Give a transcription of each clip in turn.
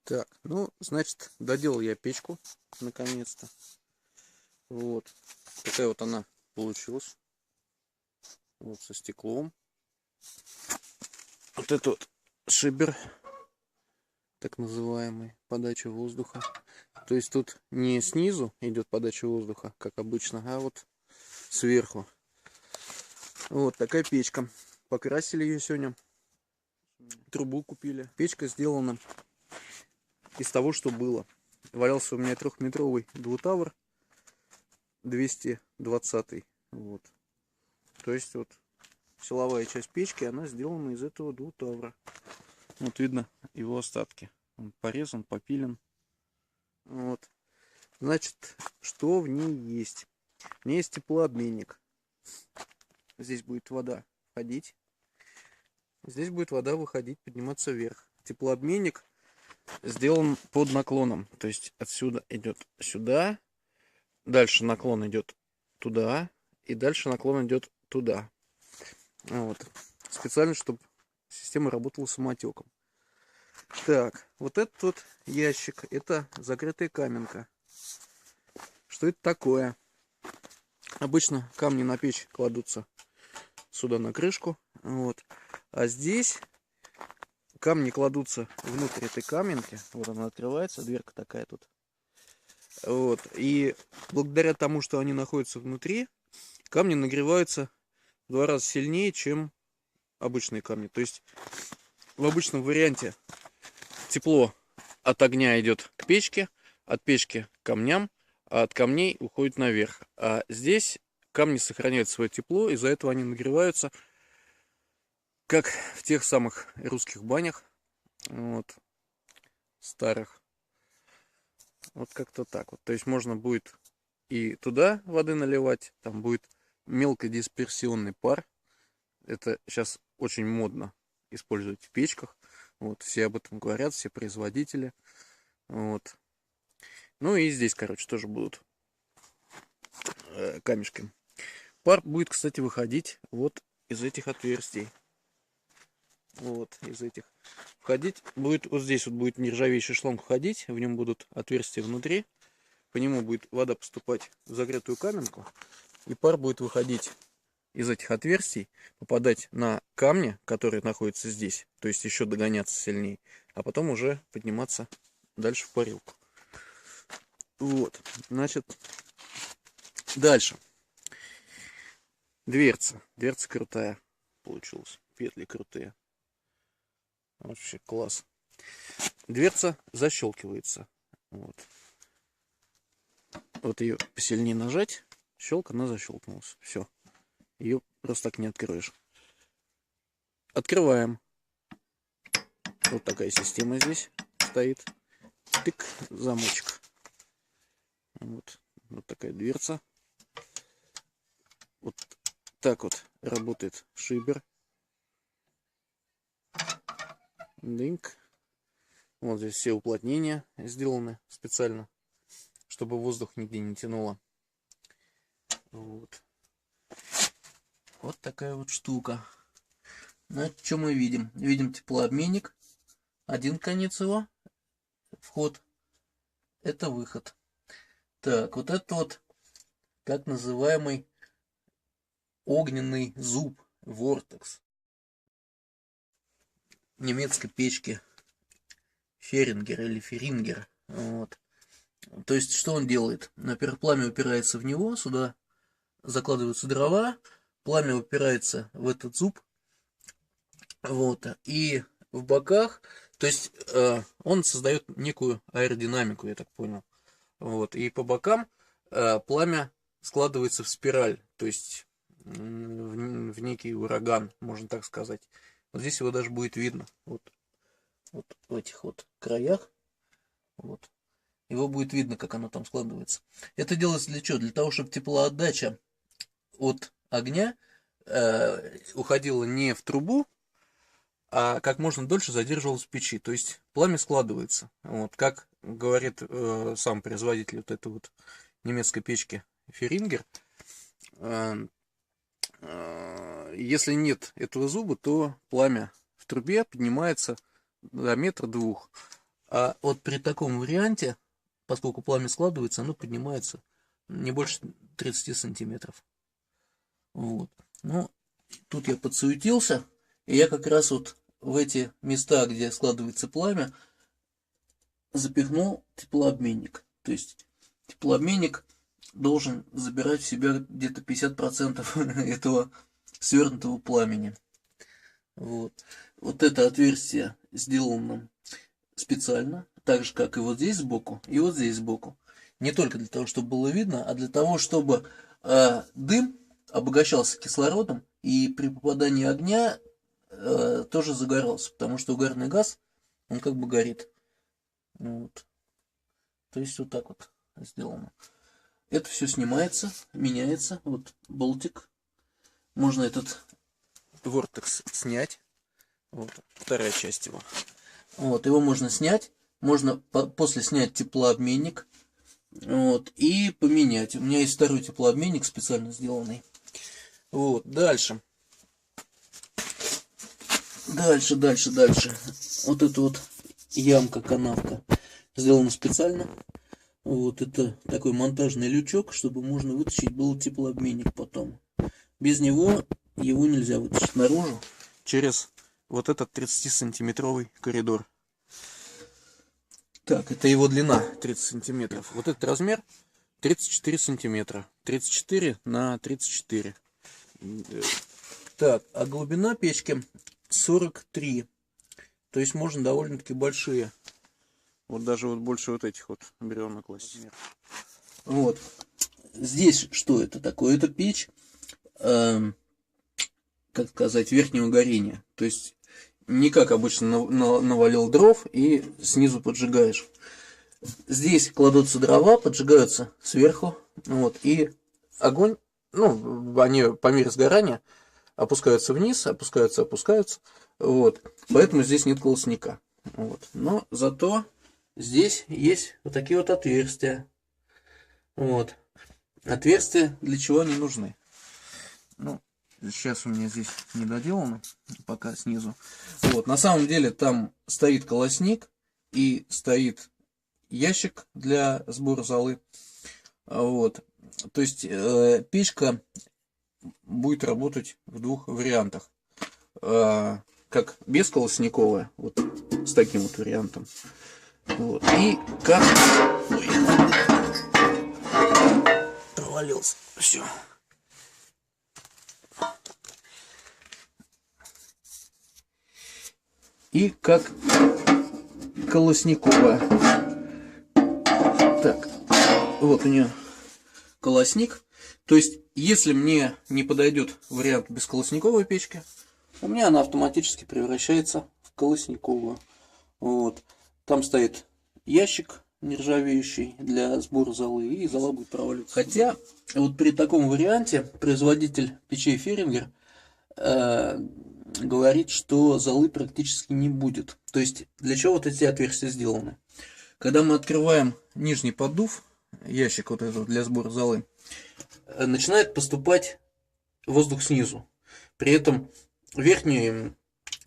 Так, ну, значит, доделал я печку, наконец-то. Вот. Такая вот она получилась. Вот со стеклом. Вот это вот шибер, так называемый, подача воздуха. То есть тут не снизу идет подача воздуха, как обычно, а вот сверху. Вот такая печка. Покрасили ее сегодня. Трубу купили. Печка сделана из того, что было. Валялся у меня 3-метровый двутавр 220. Вот. То есть вот силовая часть печки, она сделана из этого двутавра. Вот видно его остатки. Он порезан, попилен. Вот. Значит, что в ней есть? В ней есть теплообменник. Здесь будет вода входить. Здесь будет вода выходить, подниматься вверх. Теплообменник сделан под наклоном. То есть отсюда идет сюда. Дальше наклон идет туда. И дальше наклон идет туда. Вот. Специально, чтобы система работала самотеком. Так, вот этот вот ящик, это закрытая каменка. Что это такое? Обычно камни на печь кладутся сюда на крышку. Вот. А здесь камни кладутся внутрь этой каменки. Вот она открывается, дверка такая тут. Вот. И благодаря тому, что они находятся внутри, камни нагреваются в 2 раза сильнее, чем обычные камни. То есть в обычном варианте тепло от огня идет к печке, от печки к камням, а от камней уходит наверх. А здесь камни сохраняют свое тепло, из-за этого они нагреваются, как в тех самых русских банях, вот, старых. Вот как-то так вот. То есть можно будет и туда воды наливать, там будет мелкодисперсионный пар. Это сейчас очень модно использовать в печках. Вот, все об этом говорят, все производители. Вот. Ну и здесь, короче, тоже будут камешки. Пар будет, кстати, выходить вот из этих отверстий. Вот, из этих. Входить будет, вот здесь вот будет нержавеющий шланг входить, в нем будут отверстия внутри. По нему будет вода поступать в загретую каменку. И пар будет выходить из этих отверстий, попадать на камни, которые находятся здесь. То есть еще догоняться сильнее. А потом уже подниматься дальше в парилку. Вот, значит, дальше. Дверца. Дверца крутая получилась. Петли крутые. Вообще класс. Дверца защелкивается. Вот. Вот ее посильнее нажать. Щелк, она защелкнулась. Все. Ее просто так не откроешь. Открываем. Вот такая система здесь стоит. Тык, замочек. Вот. Вот такая дверца. Вот так вот работает шибер. Дынк. Вот здесь все уплотнения сделаны специально, чтобы воздух нигде не тянуло. Вот. Вот такая вот штука. Значит, что мы видим? Видим теплообменник. Один конец его. Вход. Это выход. Так, вот это вот так называемый огненный зуб. Вортекс. Немецкой печки. Ферингер или Ферингер. Вот. То есть, что он делает? Во-первых, пламя упирается в него. Сюда закладываются дрова. Пламя упирается в этот зуб. Вот. И в боках, то есть он создает некую аэродинамику, я так понял. Вот. И по бокам пламя складывается в спираль, то есть в некий ураган, можно так сказать. Вот здесь его даже будет видно. Вот в этих вот краях. Вот. Его будет видно, как оно там складывается. Это делается для чего? Для того, чтобы теплоотдача от огня уходила не в трубу, а как можно дольше задерживалось в печи. То есть пламя складывается. Вот, как говорит сам производитель вот этой вот немецкой печки Ферингер, если нет этого зуба, то пламя в трубе поднимается до 1-2 метра. А вот при таком варианте, поскольку пламя складывается, оно поднимается не больше 30 сантиметров. Вот. Ну, тут я подсуетился, и я как раз вот в эти места, где складывается пламя, запихнул теплообменник. То есть теплообменник должен забирать в себя где-то 50% этого свернутого пламени. Вот. Вот это отверстие сделано специально, так же, как и вот здесь сбоку, и вот здесь сбоку. Не только для того, чтобы было видно, а для того, чтобы дым обогащался кислородом, и при попадании огня тоже загорался, потому что угарный газ, он как бы горит. Вот. То есть вот так вот сделано. Это все снимается, меняется. Вот болтик. Можно этот вортекс снять. Вот вторая часть его. Вот, его можно снять. Можно после снять теплообменник. Вот, и поменять. У меня есть второй теплообменник специально сделанный. Вот, дальше. Дальше. Вот эта вот ямка, канавка сделана специально. Вот это такой монтажный лючок, чтобы можно вытащить был теплообменник потом. Без него его нельзя вытащить наружу через вот этот 30-сантиметровый коридор. Так, это его длина 30 сантиметров. Вот этот размер 34 сантиметра. 34 на 34. Так, а глубина печки 43. То есть можно довольно-таки большие. Вот даже вот больше вот этих вот бревна класть. Вот. Здесь что это такое? Это печь, как сказать, верхнего горения. То есть не как обычно навалил дров и снизу поджигаешь. Здесь кладутся дрова, поджигаются сверху. Вот, и огонь, ну, они по мере сгорания опускаются вниз, опускаются. Вот. Поэтому здесь нет колосника. Вот. Но зато здесь есть вот такие вот отверстия. Вот. Отверстия для чего они нужны? Ну, сейчас у меня здесь не доделано, пока снизу. Вот. На самом деле там стоит колосник и стоит ящик для сбора золы. Вот. То есть печка будет работать в двух вариантах. Как бесколосниковая, вот с таким вот вариантом. Вот. И как... Ой. Провалился. Все. И как колосниковая. Так, вот у нее колосник. То есть, если мне не подойдет вариант бесколосниковой печки, у меня она автоматически превращается в колосниковую. Вот. Там стоит ящик нержавеющий для сбора золы, и зола будет проваливаться. Хотя, вот при таком варианте производитель печей Ферингер говорит, что золы практически не будет. То есть, для чего вот эти отверстия сделаны? Когда мы открываем нижний поддув, ящик вот этот для сбора золы, начинает поступать воздух снизу. При этом верхний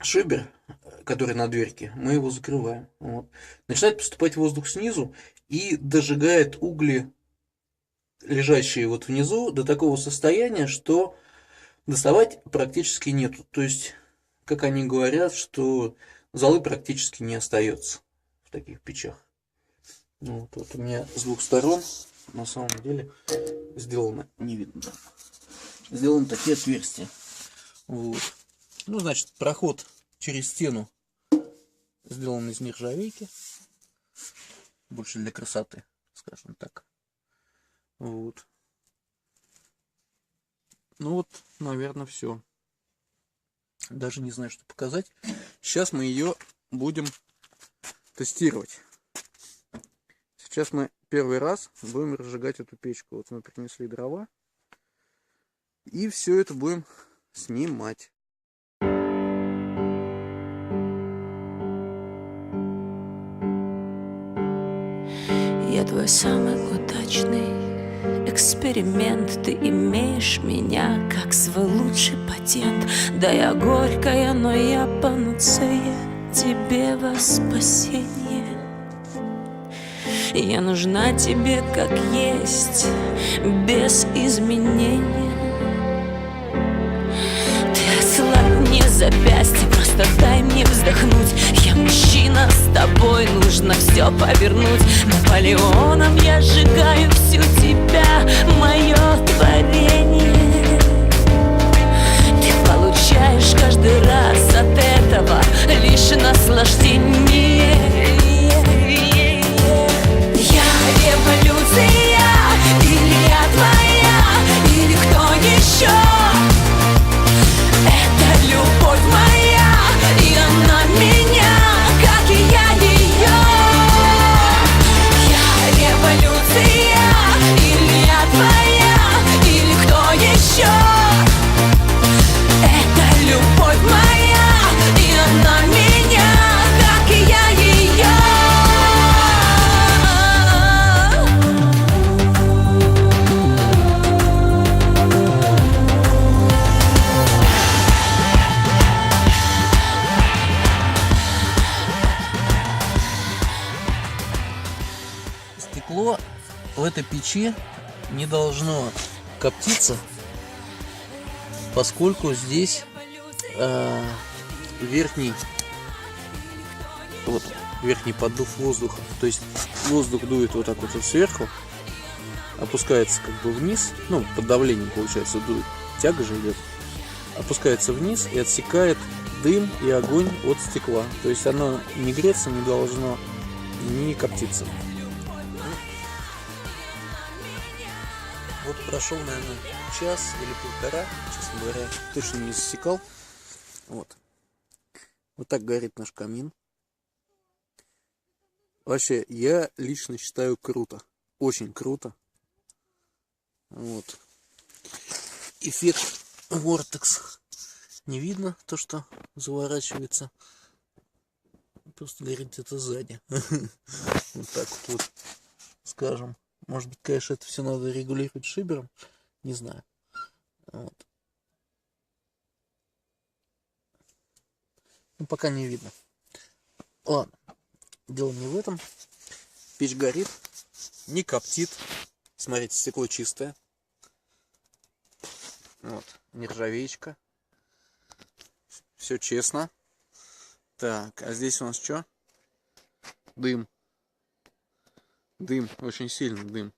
шибер, который на дверке, мы его закрываем. Вот. Начинает поступать воздух снизу и дожигает угли, лежащие вот внизу, до такого состояния, что доставать практически нету. То есть, как они говорят, что золы практически не остается в таких печах. Вот у меня с двух сторон на самом деле сделано, не видно, да, сделаны такие отверстия. Вот. Ну, значит, проход через стену сделан из нержавейки, больше для красоты, скажем так. Вот. Ну вот, наверное, все. Даже не знаю, что показать. Сейчас мы ее будем тестировать. Сейчас мы первый раз будем разжигать эту печку. Вот мы принесли дрова. И все это будем снимать. Я твой самый удачный эксперимент. Ты имеешь меня как свой лучший патент. Да, я горькая, но я панацея тебе во спасение. Я нужна тебе как есть, без изменения. Ты ослабь мне запястье, просто дай мне вздохнуть. Я мужчина, с тобой нужно все повернуть. Наполеоном я сжигаю всю тебя, мое творение. Ты получаешь каждый раз от этого лишь наслаждение. Я революция, или я твоя, или кто еще? Это любовь моя, и она меня, как и я ее. Я революция, или я твоя, или кто еще? Это любовь моя, и она меня, как и я ее. Стекло в этой печи не должно коптиться, поскольку здесь верхний поддув воздуха, то есть воздух дует вот так вот сверху, опускается как бы вниз, ну под давлением получается дует, тяга же идет, опускается вниз и отсекает дым и огонь от стекла, то есть оно не греться не должно, не коптиться. Вот прошел, наверное, час или полтора, честно говоря, точно не засекал. Вот так горит наш камин. Вообще, я лично считаю круто, очень круто. Вот. Эффект Vortex не видно, то что заворачивается. Просто горит где-то сзади. Вот так вот, скажем. Может быть, конечно, это все надо регулировать шибером. Не знаю. Вот. Ну, пока не видно. Ладно. Дело не в этом. Печь горит. Не коптит. Смотрите, стекло чистое. Вот. Нержавеечка. Все честно. Так, а здесь у нас что? Дым. Дым, очень сильный дым.